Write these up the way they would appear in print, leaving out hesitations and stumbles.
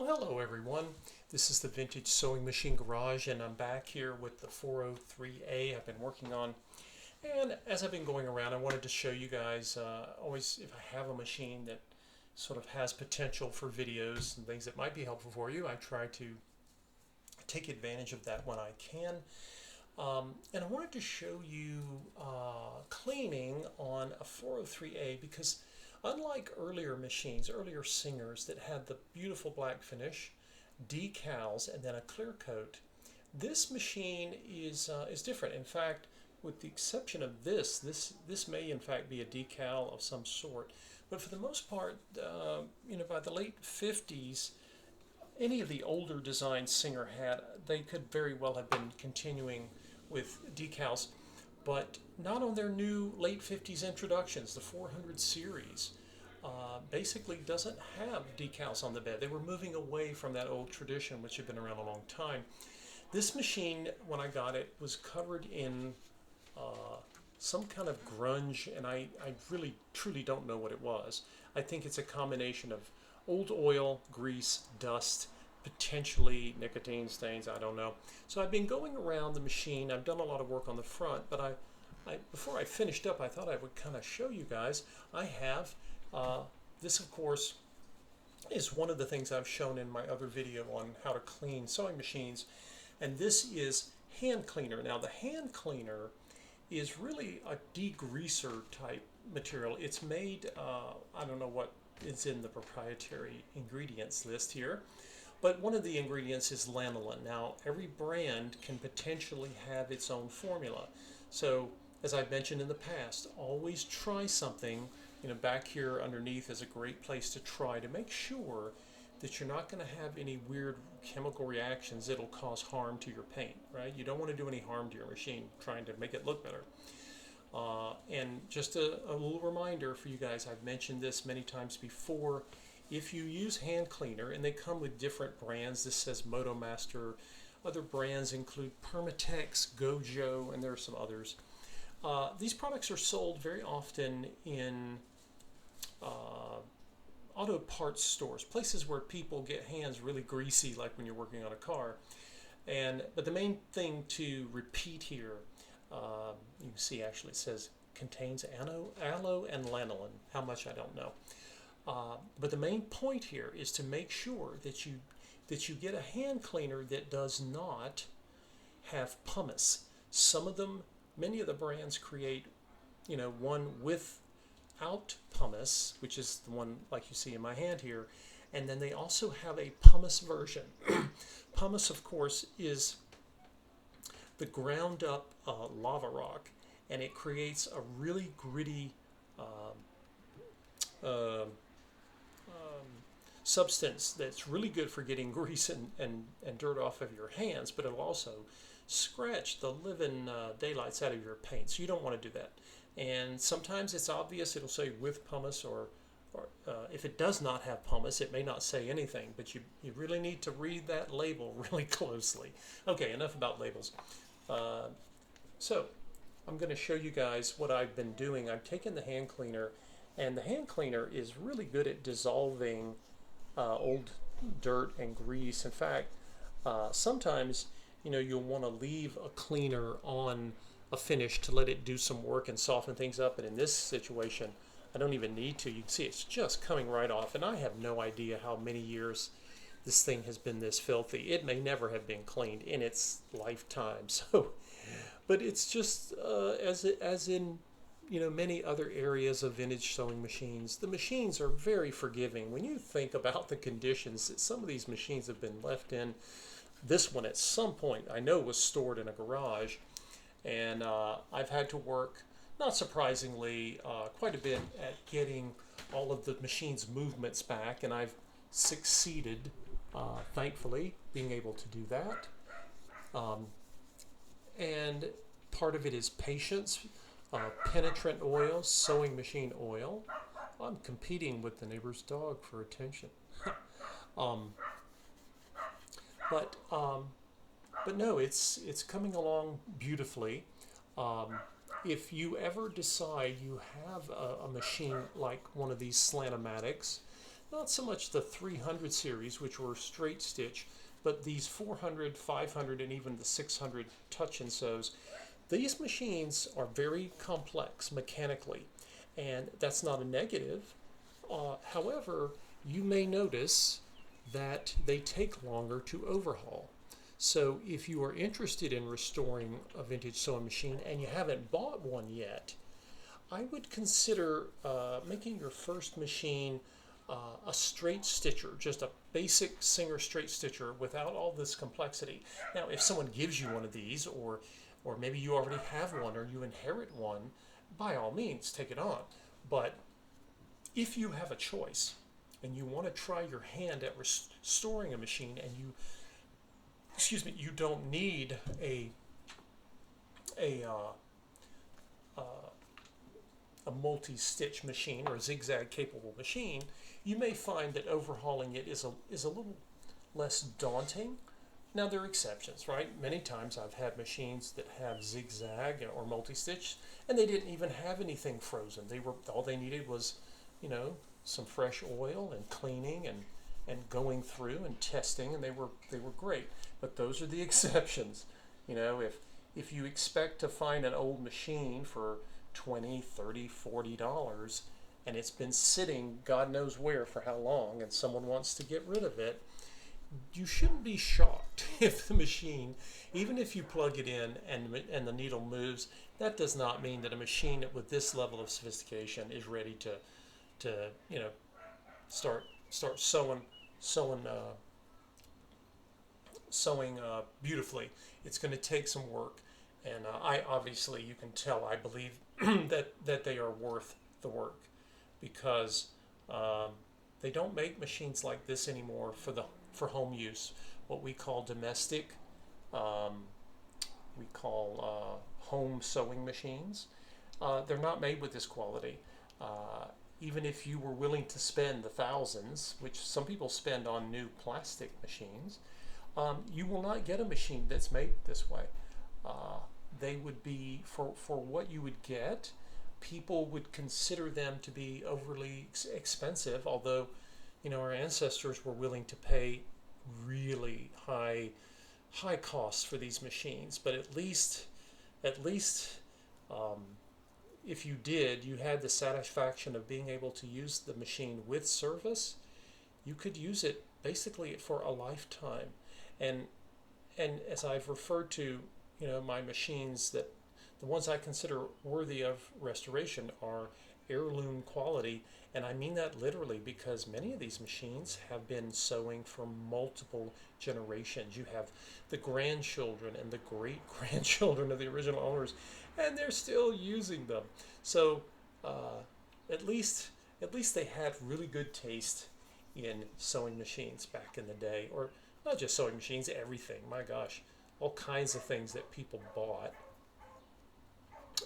Well, hello everyone. This is the Vintage Sewing Machine Garage, and I'm back here with the 403A I've been working on. And as I've been going around, I wanted to show you guys, always if I have a machine that sort of has potential for videos and things that might be helpful for you, I try to take advantage of that when I can. And I wanted to show you cleaning on a 403A because unlike earlier machines, earlier Singers that had the beautiful black finish, decals, and then a clear coat, this machine is different. In fact, with the exception of this may in fact be a decal of some sort. But for the most part, by the late 50s, any of the older designs Singer had, they could very well have been continuing with decals, but not on their new late 50s introductions. The 400 series basically doesn't have decals on the bed. They were moving away from that old tradition, which had been around a long time. This machine, when I got it, was covered in some kind of grunge, and I really truly don't know what it was. I think it's a combination of old oil, grease, dust, potentially nicotine stains, I don't know. So I've been going around the machine. I've done a lot of work on the front, but before I finished up, I thought I would kind of show you guys. I have, this of course is one of the things I've shown in my other video on how to clean sewing machines, and this is hand cleaner. Now the hand cleaner is really a degreaser type material. It's made, I don't know what is in the proprietary ingredients list here, but one of the ingredients is lanolin. Now every brand can potentially have its own formula. So as I've mentioned in the past, always try something. Back here underneath is a great place to try to make sure that you're not going to have any weird chemical reactions that'll cause harm to your paint, right? You don't want to do any harm to your machine trying to make it look better. And just a little reminder for you guys, I've mentioned this many times before. If you use hand cleaner, and they come with different brands, this says MotoMaster, other brands include Permatex, Gojo, and there are some others. These products are sold very often in auto parts stores, places where people get hands really greasy, like when you're working on a car. But the main thing to repeat here, you can see actually it says contains aloe and lanolin. How much I don't know. But the main point here is to make sure that you get a hand cleaner that does not have pumice. Many of the brands create, one without pumice, which is the one like you see in my hand here, and then they also have a pumice version. Pumice, of course, is the ground up lava rock, and it creates a really gritty substance that's really good for getting grease and dirt off of your hands, but it'll also scratch the living daylights out of your paint. So you don't want to do that. And sometimes it's obvious, it'll say with pumice, or if it does not have pumice, it may not say anything, but you really need to read that label really closely. Okay, enough about labels. So I'm going to show you guys what I've been doing. I've taken the hand cleaner, and the hand cleaner is really good at dissolving old dirt and grease. In fact, sometimes you'll want to leave a cleaner on a finish to let it do some work and soften things up. And in this situation, I don't even need to. You can see it's just coming right off, and I have no idea how many years this thing has been this filthy. It may never have been cleaned in its lifetime. So, but it's just as in many other areas of vintage sewing machines, the machines are very forgiving. When you think about the conditions that some of these machines have been left in, this one at some point I know was stored in a garage, and I've had to work, not surprisingly, quite a bit at getting all of the machine's movements back, and I've succeeded, thankfully, being able to do that. And part of it is patience. Penetrant oil, sewing machine oil. I'm competing with the neighbor's dog for attention. But no, it's coming along beautifully. If you ever decide you have a machine like one of these Slantomatics not so much the 300 series, which were straight stitch, but these 400, 500, and even the 600 touch and sews. These machines are very complex mechanically, and that's not a negative. However, you may notice that they take longer to overhaul. So if you are interested in restoring a vintage sewing machine and you haven't bought one yet, I would consider making your first machine a straight stitcher, just a basic Singer straight stitcher without all this complexity. Now, if someone gives you one of these, or maybe you already have one or you inherit one, by all means, take it on. But if you have a choice and you want to try your hand at restoring a machine, and you don't need a a multi-stitch machine or a zigzag capable machine, you may find that overhauling it is a little less daunting. Now, there are exceptions, right? Many times I've had machines that have zigzag or multi-stitch, and they didn't even have anything frozen. All they needed was, some fresh oil and cleaning and going through and testing, and they were great. But those are the exceptions. If you expect to find an old machine for $20, $30, $40, and it's been sitting God knows where for how long, and someone wants to get rid of it, you shouldn't be shocked if the machine, even if you plug it in and the needle moves, that does not mean that a machine with this level of sophistication is ready to start sewing beautifully. It's going to take some work, and I obviously, you can tell, I believe that they are worth the work, because they don't make machines like this anymore for home use. What we call domestic, we call home sewing machines. They're not made with this quality. Even if you were willing to spend the thousands, which some people spend on new plastic machines, you will not get a machine that's made this way. They would be, for what you would get, people would consider them to be overly expensive, although our ancestors were willing to pay really high costs for these machines. But at least if you did, you had the satisfaction of being able to use the machine with service. You could use it basically for a lifetime. And as I've referred to, my machines, that the ones I consider worthy of restoration are heirloom quality, and I mean that literally, because many of these machines have been sewing for multiple generations. You have the grandchildren and the great grandchildren of the original owners, and they're still using them. So at least they had really good taste in sewing machines back in the day, or not just sewing machines, everything. My gosh, all kinds of things that people bought.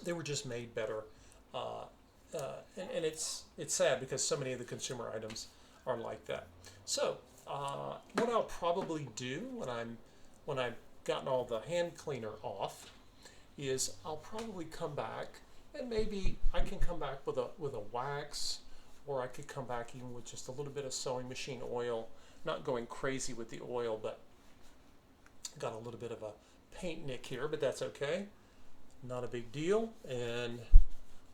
They were just made better. And it's sad, because so many of the consumer items are like that. So what I'll probably do when I've gotten all the hand cleaner off is I'll probably come back, and maybe I can come back with a wax, or I could come back even with just a little bit of sewing machine oil. Not going crazy with the oil, but got a little bit of a paint nick here, but that's okay. Not a big deal. And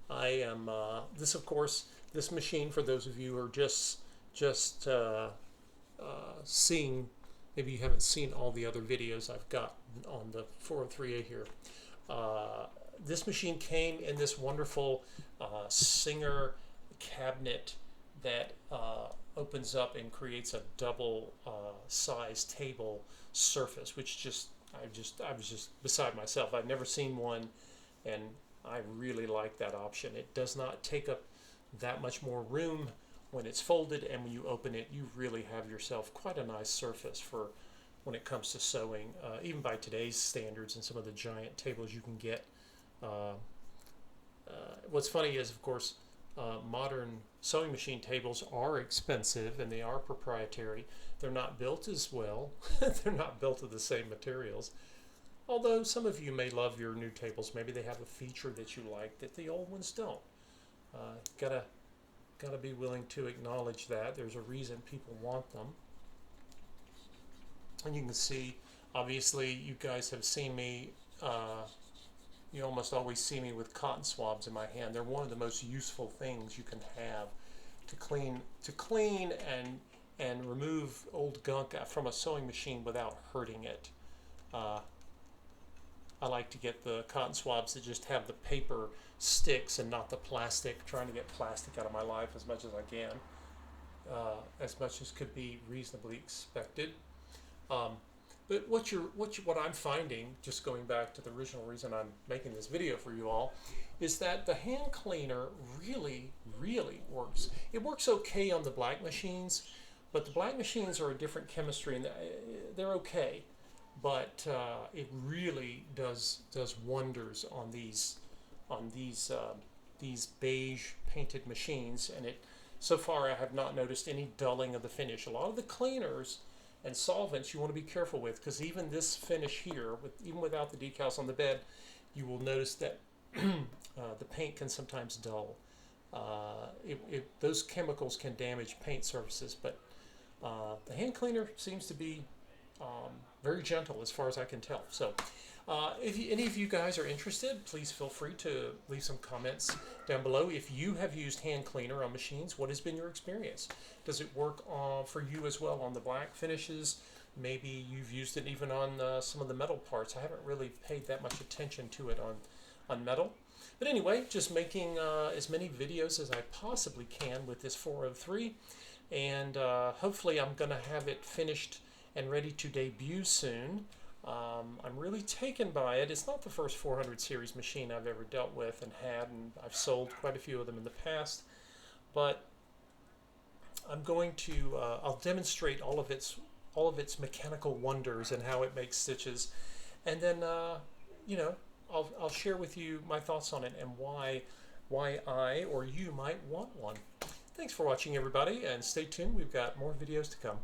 I am this machine, for those of you who are just seeing, maybe you haven't seen all the other videos I've got on the 403A here. This machine came in this wonderful Singer cabinet that opens up and creates a double size table surface, which I was just beside myself. I've never seen one, and I really like that option. It does not take up that much more room when it's folded, and when you open it, you really have yourself quite a nice surface for when it comes to sewing, even by today's standards and some of the giant tables you can get. What's funny is, of course, modern sewing machine tables are expensive, and they are proprietary. They're not built as well. They're not built of the same materials. Although some of you may love your new tables. Maybe they have a feature that you like that the old ones don't. got to be willing to acknowledge that there's a reason people want them. And you can see, obviously, you guys have seen me. You almost always see me with cotton swabs in my hand. They're one of the most useful things you can have to clean and remove old gunk from a sewing machine without hurting it. I like to get the cotton swabs that just have the paper sticks and not the plastic. Trying to get plastic out of my life as much as I can, as much as could be reasonably expected. But what I'm finding, just going back to the original reason I'm making this video for you all, is that the hand cleaner really works. It works okay on the black machines, but the black machines are a different chemistry, and they're okay. But it really does wonders on these beige painted machines, and so far I have not noticed any dulling of the finish. A lot of the cleaners and solvents you want to be careful with, because even this finish here, even without the decals on the bed, you will notice that the paint can sometimes dull. Those chemicals can damage paint surfaces, but the hand cleaner seems to be very gentle as far as I can tell. So if any of you guys are interested, please feel free to leave some comments down below. If you have used hand cleaner on machines, what has been your experience? Does it work for you as well on the black finishes? Maybe you've used it even on some of the metal parts. I haven't really paid that much attention to it on metal. But anyway, just making as many videos as I possibly can with this 403. And hopefully I'm going to have it finished and ready to debut soon. I'm really taken by it. It's not the first 400 series machine I've ever dealt with and had, and I've sold quite a few of them in the past. But I'm going to I'll demonstrate all of its mechanical wonders and how it makes stitches, and then you know, I'll share with you my thoughts on it and why I or you might want one. Thanks for watching, everybody, and stay tuned. We've got more videos to come.